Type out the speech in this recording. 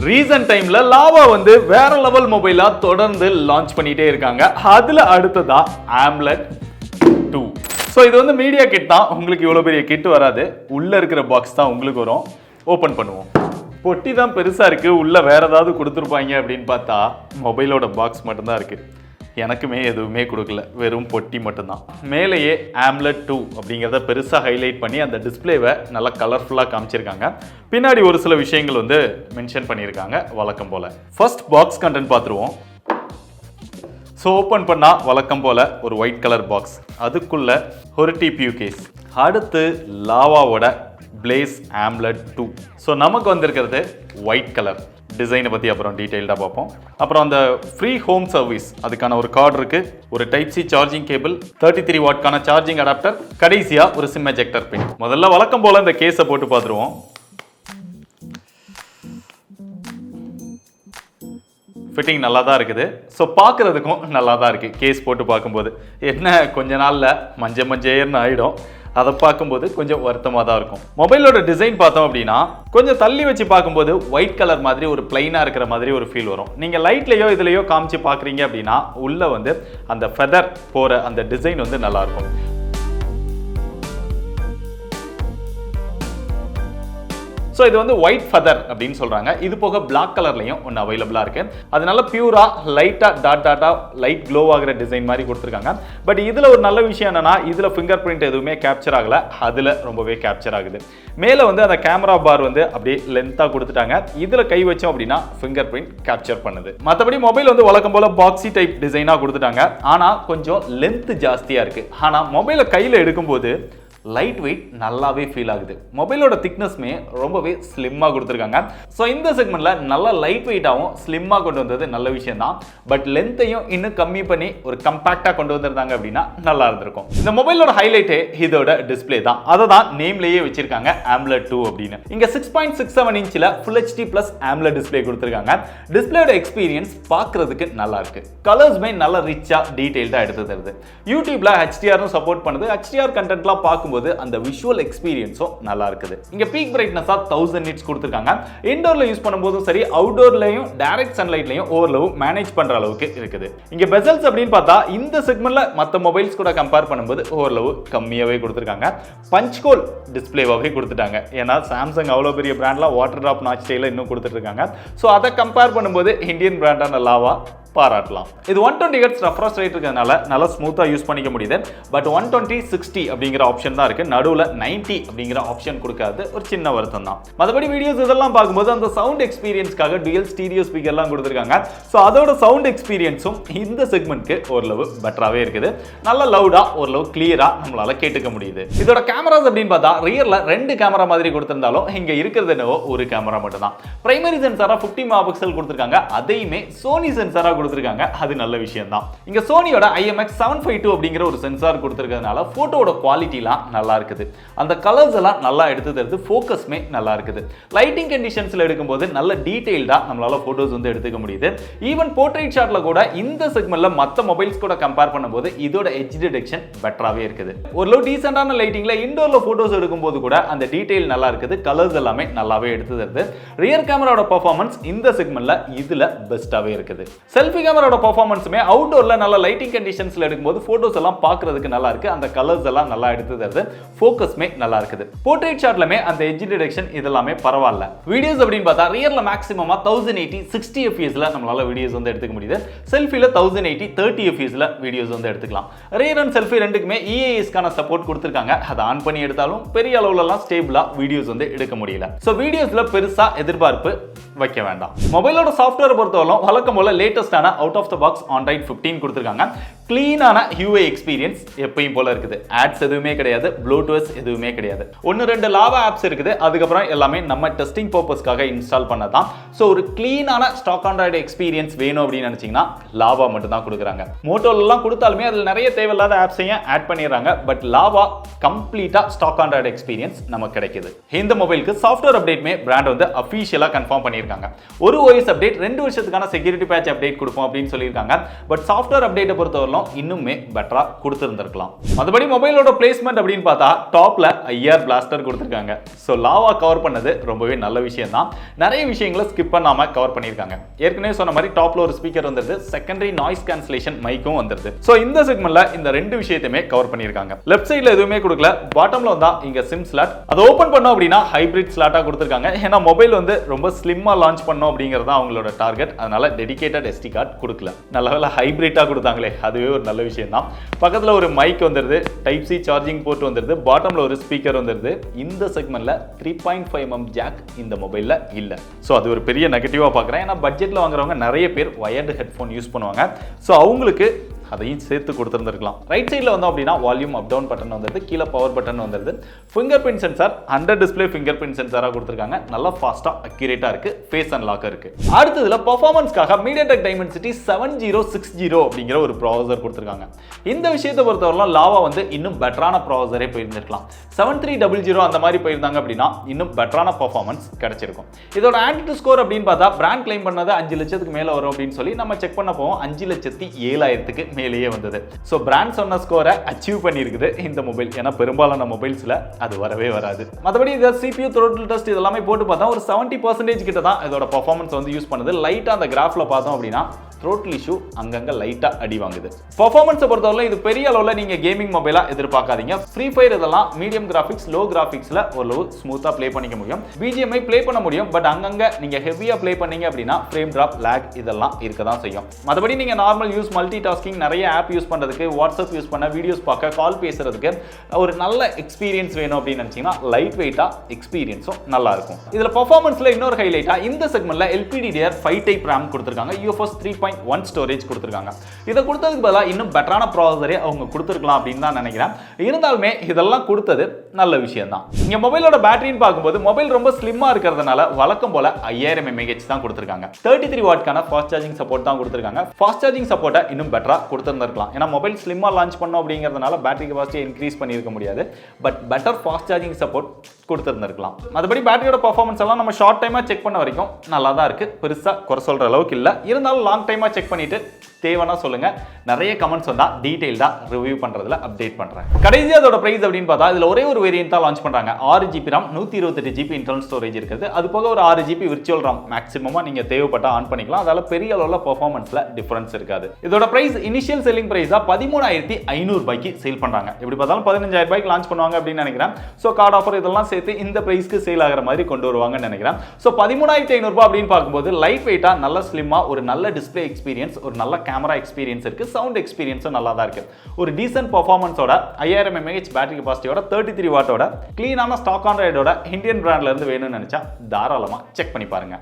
Recent டைம்ல lava வந்து வேற லெவல் மொபைலா தொடர்ந்து லான்ச் பண்ணிட்டே இருக்காங்க. அதுல அடுத்ததா AMOLED 2. ஸோ இது வந்து மீடியா கிட் தான். உங்களுக்கு இவ்வளோ பெரிய கிட் வராது. உள்ள இருக்கிற பாக்ஸ் தான் உங்களுக்கு வரும். ஓப்பன் பண்ணுவோம். பொட்டி தான் பெருசா இருக்கு. உள்ள வேற ஏதாவது கொடுத்துருப்பாங்க அப்படின்னு பார்த்தா மொபைலோட பாக்ஸ் மட்டும்தான் இருக்கு. எனக்குமே எதுவுமே கொடுக்கல, வெறும் பொட்டி மட்டும்தான். மேலேயே AMOLED 2 அப்படிங்கிறத பெருசாக ஹைலைட் பண்ணி அந்த டிஸ்பிளேவை நல்லா கலர்ஃபுல்லாக காமிச்சிருக்காங்க. பின்னாடி ஒரு சில விஷயங்கள் வந்து மென்ஷன் பண்ணியிருக்காங்க வழக்கம் போல். ஃபர்ஸ்ட் பாக்ஸ் கண்டென்ட் பார்த்துருவோம். ஸோ ஓப்பன் பண்ணால் வழக்கம் போல் ஒரு ஒயிட் கலர் பாக்ஸ், அதுக்குள்ள ஒரு TPU கேஸ், அடுத்து லாவாவோட பிளேஸ் AMOLED 2. ஸோ நமக்கு வந்திருக்கிறது ஒயிட் கலர். டிசைனை பற்றி அப்புறம் டீட்டெயில்டாக பார்ப்போம். அப்புறம் அந்த ஃப்ரீ ஹோம் சர்வீஸ் அதுக்கான ஒரு கார்டு இருக்குது, ஒரு டைப் சி சார்ஜிங் கேபிள், 33 வாட்க்கான சார்ஜிங் அடாப்டர், கடைசியாக ஒரு சிம் எஜெக்டர் பின். முதல்ல வழக்கம் போல் இந்த கேஸை போட்டு பார்த்துருவோம். ஃபிட்டிங் நல்லா தான் இருக்குது. ஸோ பார்க்குறதுக்கும் நல்லா தான் இருக்குது. கேஸ் போட்டு பார்க்கும்போது என்ன கொஞ்ச நாளில் மஞ்சேர்னு ஆகிடும். அதை பார்க்கும்போது கொஞ்சம் வருத்தமாக தான் இருக்கும். மொபைலோட டிசைன் பார்த்தோம் அப்படின்னா கொஞ்சம் தள்ளி வச்சு பார்க்கும்போது ஒயிட் கலர் மாதிரி ஒரு பிளைனாக இருக்கிற மாதிரி ஒரு ஃபீல் வரும். நீங்கள் லைட்லையோ இதுலையோ காமிச்சு பார்க்குறீங்க அப்படின்னா உள்ளே வந்து அந்த ஃபெதர் போகிற அந்த டிசைன் வந்து நல்லாயிருக்கும். ஸோ இது வந்து ஒயிட் ஃபெதர் அப்படின்னு சொல்கிறாங்க. இது போக பிளாக் கலர்லையும் ஒன்று அவைலபிளாக இருக்குது. அதனால பியூராக லைட்டாக டாட்டாக லைட் க்ளோ ஆகிற டிசைன் மாதிரி கொடுத்துருக்காங்க. பட் இதில் ஒரு நல்ல விஷயம் என்னென்னா இதில் ஃபிங்கர் பிரிண்ட் எதுவுமே கேப்சர் ஆகலை, அதில் ரொம்பவே கேப்சர் ஆகுது. மேலே வந்து அந்த கேமரா பார் வந்து அப்படியே லென்த்தாக கொடுத்துட்டாங்க. இதில் கை வச்சோம் அப்படின்னா ஃபிங்கர் பிரிண்ட் கேப்சர் பண்ணுது. மற்றபடி மொபைல் வந்து வழக்கம் போல் பாக்ஸி டைப் டிசைனாக கொடுத்துட்டாங்க. ஆனால் கொஞ்சம் லென்த் ஜாஸ்தியாக இருக்குது. ஆனால் மொபைலை கையில் எடுக்கும்போது லைட் வெயிட் நல்லாவே ஃபீல் ஆகுது. மொபைலோட திக்னஸ்மே ரொம்பவே ஸ்லிம்மாக கொடுத்துருக்காங்க. ஸோ இந்த செக்மெண்ட்டில் நல்லா லைட் வெயிட்டாகவும் ஸ்லிம்மாக கொண்டு வந்தது நல்ல விஷயம் தான். பட் லென்த்தையும் இன்னும் கம்மி பண்ணி ஒரு கம்பேக்டாக கொண்டு வந்திருந்தாங்க அப்படின்னா நல்லா இருந்திருக்கும். இந்த மொபைலோட ஹைலைட்டே இதோட டிஸ்பிளே தான். அதை தான் நேம்லேயே வச்சிருக்காங்க AMOLED 2 அப்படின்னு. இங்கே 6.67 இன்ச்சில் Full HD Plus AMOLED display கொடுத்துருக்காங்க. டிஸ்பிளேயோட எக்ஸ்பீரியன்ஸ் பார்க்குறதுக்கு நல்லா இருக்கு. கலர்ஸ்மே நல்லா ரிச்சாக டீட்டெயில்டாக எடுத்து தருது. யூடியூப்ல HDR சப்போர்ட் பண்ணுது. HDR கண்டென்ட்லாம் பார்க்கும் அந்த விஷுவல் எக்ஸ்பீரியன்ஸும் நல்லா இருக்குது. இங்க பீக் பிரைட்னஸா 1000 நிட்ஸ் கொடுத்திருக்காங்க. இன்டோர்ல யூஸ் பண்ணும்போதும் சரி அவுட்டோர்லயும் டைரக்ட் சன்லைட்லயும் ஓரளவு மேனேஜ் பண்ற அளவுக்கு இருக்குது. இங்க பெசல்ஸ் அப்படின்னு பார்த்தா இந்த செக்மெண்ட்ல மற்ற மொபைல்ஸ் கூட கம்பேர் பண்ணும்போது ஓரளவு கம்மியாவே கொடுத்திருக்காங்க. பஞ்ச் ஹோல் டிஸ்பிளேவாவே கொடுத்துட்டாங்க. ஏன்னா சாம்சங் அவ்வளோ பெரிய பிராண்ட்லாம் வாட்டர் டிராப் நாச் ஸ்டைல இன்னும் கொடுத்துட்டு இருக்காங்க. ஸோ அதை கம்பேர் பண்ணும்போது இந்தியன் பிராண்டான லாவா பாராட்டலாம். இது 120 Hz ரெஃப்ரெஷ் ரேட் இருக்கிறதுனால நல்லா ஸ்மூத்தாக யூஸ் பண்ணிக்க முடியுது. பட் 120/60 அப்படிங்கிற ஆப்ஷன் தான் இருக்கு. நடுவில் 90 அப்படிங்கிற ஆப்ஷன் கொடுக்காது, ஒரு சின்ன வருத்தம் தான். மற்றபடி வீடியோஸ் இதெல்லாம் பார்க்கும்போது அந்த சவுண்ட் எக்ஸ்பீரியன்ஸ்க்காக டுயல் ஸ்டீரியோ ஸ்பீக்கர்லாம் கொடுத்துருக்காங்க. ஸோ அதோட சவுண்ட் எக்ஸ்பீரியன்ஸும் இந்த செக்மெண்ட்க்கு ஓரளவு பெட்டராகவே இருக்குது. நல்ல லவுடாக ஓரளவு கிளியராக நம்மளால கேட்டுக்க முடியுது. இதோட கேமராஸ் அப்படின்னு பார்த்தா ரியரில் 2 கேமரா மாதிரி கொடுத்திருந்தாலும் இங்கே இருக்கிறது என்னவோ ஒரு கேமரா மட்டும் தான். பிரைமரி சென்சாரா 50 மெகாபிக்சல் கொடுத்துருக்காங்க. அதையுமே சோனி சென்சாரா கொடுத்திருக்காங்க. அது நல்ல விஷயம் தான். இங்க சோனியோட IMX752 அப்படிங்கிற ஒரு சென்சார் கொடுத்திருக்கிறதுனால போட்டோட குவாலிட்டிலாம் நல்லா இருக்குது. அந்த கலர்ஸ் எல்லாம் நல்லா எடுத்து தருது. ஃபோக்கஸ்மே நல்லா இருக்குது. லைட்டிங் கண்டிஷன்ஸ்ல எடுக்கும்போது நல்ல டீடைல்டா நம்மளால போட்டோஸ் வந்து எடுத்துக்க முடியுது. ஈவன் போர்ட்ரைட் ஷாட்ல கூட இந்த செக்மெண்ட்ல மற்ற மொபைல்ஸ் கூட கம்பேர் பண்ணும்போது இதோட எட்ஜ் டிடெக்ஷன் பெட்டராவே இருக்குது. ஒரு லோ டீசென்டான லைட்டிங்ல இன்டோர்ல போட்டோஸ் எடுக்கும்போது கூட அந்த டீடைல் நல்லா இருக்குது. கலர்ஸ் எல்லாமே நல்லாவே எடுத்து தருது. ரியர் கேமராவோட பெர்ஃபார்மன்ஸ் இந்த செக்மெண்ட்ல இதுல பெஸ்டாவே இருக்குது. செல்ஃபி கேமராவோட பெர்ஃபார்மன்ஸுமே அவுட்டோர்ல நல்ல லைட்டிங் கண்டிஷன்ஸ்ல எடுக்கும்போது போட்டோஸ் எல்லாம் பார்க்கிறதுக்கு நல்லா இருக்கு. அந்த கலர்ஸ் எல்லாம் நல்லா எடுத்து தருது. ஃபோக்கஸ்மே நல்லா இருக்குது. போர்ட்ரைட் ஷாட்லமே அந்த எட்ஜ் டிடெக்ஷன் இதெல்லாமே பரவாயில்ல. வீடியோஸ் அப்படின்னு பார்த்தா ரியர்ல மேக்ஸிமமா 1080 60 fps நம்மளால வீடியோஸ் வந்து எடுத்துக்க முடியுது. செல்ஃபில 1080 30 fps வீடியோஸ் வந்து எடுத்துக்கலாம். ரியர் அண்ட் செல்ஃபி ரெண்டுக்குமே EAS-க்கான சப்போர்ட் கொடுத்திருக்காங்க. அதை ஆன் பண்ணி எடுத்தாலும் பெரிய அளவுல எல்லாம் ஸ்டேபிளா வீடியோஸ் வந்து எடுக்க முடியல. சோ வீடியோஸ்ல பெருசா எதிர்பார்ப்பு வைக்க வேண்டாம். மொபைலோட சாஃப்ட்வேர் பொறுத்தவரை வழக்கம் போல லேட்டஸ்டான out of the box Android 15 கொடுத்திருக்காங்க. கிளீனான UI எக்ஸ்பீரியன்ஸ் எப்பயும் போல இருக்குது. ஆட்ஸ் எதுவுமே கிடையாது, ப்ளூடூத் எதுவுமே கிடையாது. 1-2 லாவா ஆப்ஸ் இருக்குது. அதுக்கப்புறம் எல்லாமே நம்ம டெஸ்டிங் பர்பஸ்க்காக இன்ஸ்டால் பண்ணதான். ஸோ ஒரு கிளீனான ஸ்டாக் ஆண்ட்ராய்டு எக்ஸ்பீரியன்ஸ் வேணும் அப்படின்னு நினைச்சீங்கன்னா லாவா மட்டும் தான் கொடுக்குறாங்க. மோட்டோலாம் கொடுத்தாலுமே அதில் நிறைய தேவையில்லாத ஆப்ஸையும் ஆட் பண்ணிடுறாங்க. பட் லாவா கம்ப்ளீட்டா ஸ்டாக் ஆண்ட்ராய்டு எக்ஸ்பீரியன்ஸ் நமக்கு கிடைக்குது. இந்த மொபைலுக்கு சாஃப்ட்வேர் அப்டேட்மே பிராண்ட் வந்து அஃபீஷியலா கன்ஃபார்ம் பண்ணியிருக்காங்க. ஒரு OS அப்டேட் 2 வருஷத்துக்கான செக்யூரிட்டி பேட்ச் அப்டேட் கொடுப்போம் அப்படின்னு சொல்லியிருக்காங்க. பட் சாஃப்ட்வேர் அப்டேட்டை பொறுத்தவரை இருந்தாலும் இன்னுமே பெட்டரா கொடுத்திருந்திருக்கலாம். மற்றபடி மொபைலோட பிளேஸ்மெண்ட் அப்படின்னு பார்த்தா டாப்ல ஐஆர் பிளாஸ்டர் கொடுத்திருக்காங்க. ஸோ லாவா கவர் பண்ணது ரொம்பவே நல்ல விஷயம் தான். நிறைய விஷயங்களை ஸ்கிப் பண்ணாம கவர் பண்ணியிருக்காங்க. ஏற்கனவே சொன்ன மாதிரி டாப்ல ஒரு ஸ்பீக்கர் வந்துருது, செகண்டரி நாய்ஸ் கேன்சலேஷன் மைக்கும் வந்துருது. ஸோ இந்த செக்மெண்ட்ல இந்த ரெண்டு விஷயத்தையுமே கவர் பண்ணியிருக்காங்க. லெஃப்ட் சைட்ல எதுவுமே கொடுக்கல, பாட்டம்ல வந்தா இங்க சிம் ஸ்லாட், அதை ஓபன் பண்ணோம் அப்படின்னா ஹைபிரிட் ஸ்லாட்டா கொடுத்திருக்காங்க. ஏன்னா மொபைல் வந்து ரொம்ப ஸ்லிம்மா லான்ச் பண்ணோம் அப்படிங்கிறது அவங்களோட டார்கெட். அதனால டெடிகேட்டட் எஸ்டி கார்டு கொடுக்கல. நல்ல வேளை ஹைபிரிட்டா கொடுத்தாங்களே, அதுவே ஒரு நல்ல விஷயம் தான். பக்கத்துல ஒரு மைக் வந்துருது, டைப் சி சார்ஜிங் போர்ட் வந்துருது, பாட்டம்ல ஒரு ஸ்பீக்கர் வந்துருது. இந்த செக்மெண்ட்ல 3.5mm ஜாக் இந்த மொபைல்ல இல்ல. ஸோ அது ஒரு பெரிய நெகட்டிவா பார்க்குறேன். ஏன்னா பட்ஜெட்ல வாங்குறவங்க நிறைய பேர் வயர்டு ஹெட்ஃபோன் யூஸ் பண்ணுவாங்க. ஸோ அவங்களுக்கு அதையும் சேர்த்து கொடுத்துருந்துருக்கலாம். ரைட் சைடில் வந்தோம் அப்படின்னா வால்யூம் அப் டவுன் பட்டன் வந்துருது, கீழே பவர் பட்டன் வந்துருது, fingerprint sensor, under display fingerprint சென்சாராக கொடுத்துருக்காங்க. நல்லா ஃபாஸ்ட்டாக அக்யூரேட்டாக இருக்கு, ஃபேஸ் அன்லாக் இருக்கு. அடுத்ததுல பர்ஃபார்மன்ஸ்க்காக மீடியாடெக் டைமென்சிட்டி 7060 அப்படிங்கிற ஒரு ப்ராசஸர் கொடுத்துருக்காங்க. இந்த விஷயத்தை பொறுத்தவரைக்கும் லாவா வந்து இன்னும் பெட்டரான ப்ராசஸரே போயிருந்திருக்கலாம். 7300 அந்த மாதிரி போயிருந்தாங்க அப்படின்னா இன்னும் பெட்டரான பர்ஃபார்மன்ஸ் கிடைச்சிருக்கும். இதோட ஆன்டிடி ஸ்கோர் அப்படின்னு பார்த்தா பிராண்ட் கிளைம் பண்ணது 5 லட்சத்துக்கு மேலே வரும் அப்படின்னு சொல்லி நம்ம செக் பண்ண போவோம். 5,07,000க்கு மேலேயே வந்தது. ஸோ பிராண்ட் சொன்ன ஸ்கோரை அச்சீவ் பண்ணியிருக்குது இந்த மொபைல். ஏன்னா பெரும்பாலான மொபைல்ஸில் அது வரவே வராது. மற்றபடி இதை CPU த்ரோட்டில் டெஸ்ட் இதெல்லாமே போட்டு பார்த்தா ஒரு 70% கிட்ட தான் இதோட பர்ஃபார்மன்ஸ் வந்து யூஸ் பண்ணுது. லைட்டாக அந்த கிராஃபில் பார்த்தோம் அப்படின்னா த்ரோட்டில் இஷ்யூ அங்கங்கே லைட்டாக அடி வாங்குது. பர்ஃபார்மன்ஸை பொறுத்தவரை இது பெரிய அளவில் நீங்கள் கேமிங் மொபைலாக எதிர்பார்க்காதீங்க. ஃப்ரீ ஃபயர் இதெல்லாம் மீடியம் கிராஃபிக்ஸ், லோ கிராஃபிக்ஸில் ஓரளவு ஸ்மூத்தாக ப்ளே பண்ணிக்க முடியும். BGMI ப்ளே பண்ண முடியும். பட் அங்கங்கே நீங்கள் ஹெவியாக ப்ளே பண்ணீங்க அப்படின்னா ஃப்ரேம் ட்ராப், லேக் இதெல்லாம் இருக்க தான் செய்யும். மற்றபடி நீங்கள் நார்மல் யூஸ், மல்டி டாஸ்கிங், நிறைய ஆப் யூஸ் பண்ணுறதுக்கு, வாட்ஸ்அப் யூஸ் பண்ண, வீடியோஸ் பார்க்க, கால் பேசுறதுக்கு ஒரு நல்ல எக்ஸ்பீரியன்ஸ் வேணும் அப்படின்னு நினச்சிங்கன்னா லைட் வெயிட்டாக எக்ஸ்பீரியன்ஸும் நல்லா இருக்கும். இதில் பர்ஃபார்மன்ஸில் இன்னொரு ஹைலைட்டாக இந்த செக்மெண்ட்டில் LPDDR5 டைப் RAM கொடுத்துருக்காங்க. UFS 3.1 ஸ்டோரேஜ் கொடுத்துருக்காங்க. இதை கொடுத்ததுக்கு பதிலாக இன்னும் பெட்டரான ப்ராசஸரே அவங்க கொடுத்துருக்கலாம் அப்படின்னு தான் நினைக்கிறேன். இருந்தாலுமே இதெல்லாம் கொடுத்தது நல்ல விஷயம் தான். இங்க மொபைலோட பேட்டரின்னு பார்க்கும்போது மொபைல் ரொம்ப ஸ்லிம்மா இருக்கிறதுனால வழக்கம் போல 5000 mAh தான் கொடுத்துருக்காங்க. 33 வாட்க்கான ஃபாஸ்ட் சார்ஜிங் சப்போர்ட் தான் கொடுத்துருக்காங்க. ஃபாஸ்ட் சார்ஜிங் சப்போர்ட்டை இன்னும் பெட்டரா கொடுத்துருந்துருக்கலாம். ஏன்னா மொபைல் ஸ்லிம்மா லான்ச் பண்ணோம் அப்படிங்கிறதுனால பேட்டரி கெபாசிட்டியை இன்க்ரீஸ் பண்ணியிருக்க முடியாது. But better fast charging support கொடுத்துருந்துருக்கலாம். மற்றபடி பேட்டரியோட பர்ஃபார்மன்ஸ் எல்லாம் நம்ம ஷார்ட் டைமா செக் பண்ண வரைக்கும் நல்லா தான் இருக்கு. பெருசா குறை சொல்ற அளவுக்கு இல்லை. இருந்தாலும் லாங் டைமா செக் பண்ணிட்டு தேவைன்னா சொல்லுங்க. நிறைய கமெண்ட்ஸ் வந்தா டீடைல்டா ரிவ்யூ பண்றதுல அப்டேட் பண்றேன். கடைசியா அதோட பிரைஸ் அப்படின்னு பார்த்தா இதுல ஒரே ஒரு வேரியன்ட் தான் லான்ச் பண்றாங்க. 6GB RAM, 128GB internal storage இருக்குது. அது போக ஒரு 6GB விர்ச்சுவல் RAM மேக்ஸிமமா நீங்க தேவைப்பட்டா ஆன் பண்ணிக்கலாம். அதால பெரிய அளவுல பெர்ஃபார்மன்ஸ்ல டிஃபரன்ஸ் இருக்காது. இதோட பிரைஸ் இனிஷியல் செல்லிங் பிரைஸா 13,500 ரூபாய்க்கு சேல் பண்றாங்க. எப்படி பார்த்தாலும் 15,000 ரூபாய்க்கு லான்ச் பண்ணுவாங்க அப்படின்னு நினைக்கிறேன். சோ கார்டு ஆஃபர் இதெல்லாம் சேர்த்து இந்த பிரைஸ்க்கு சேல் ஆகிற மாதிரி கொண்டு வருவாங்கன்னு நினைக்கிறேன். சோ 13,500 ரூபாய் அப்படின்னு பார்க்கும்போது லைட் வெயிட்டா, நல்ல ஸ்லிம்மா, ஒரு நல்ல டிஸ்பிளே எக்ஸ்பீரியன்ஸ், ஒரு நல்ல கேமரா எக்ஸ்பீரியன்ஸ் இருக்கு. சவுண்ட் எக்ஸ்பீரியன்ஸும் நல்லா தான் இருக்கு. ஒரு டீசன்ட் பெர்ஃபார்மன்ஸோட 5000 mAh பேட்டரி கெபாசிட்டியோட 33 வாட்டோட கிளீனான ஸ்டாக் ஆண்ட்ராய்டோட இந்தியன் பிராண்ட்ல இருந்து வேணும்னு நினைச்சா தாராளமா செக் பண்ணி பாருங்க.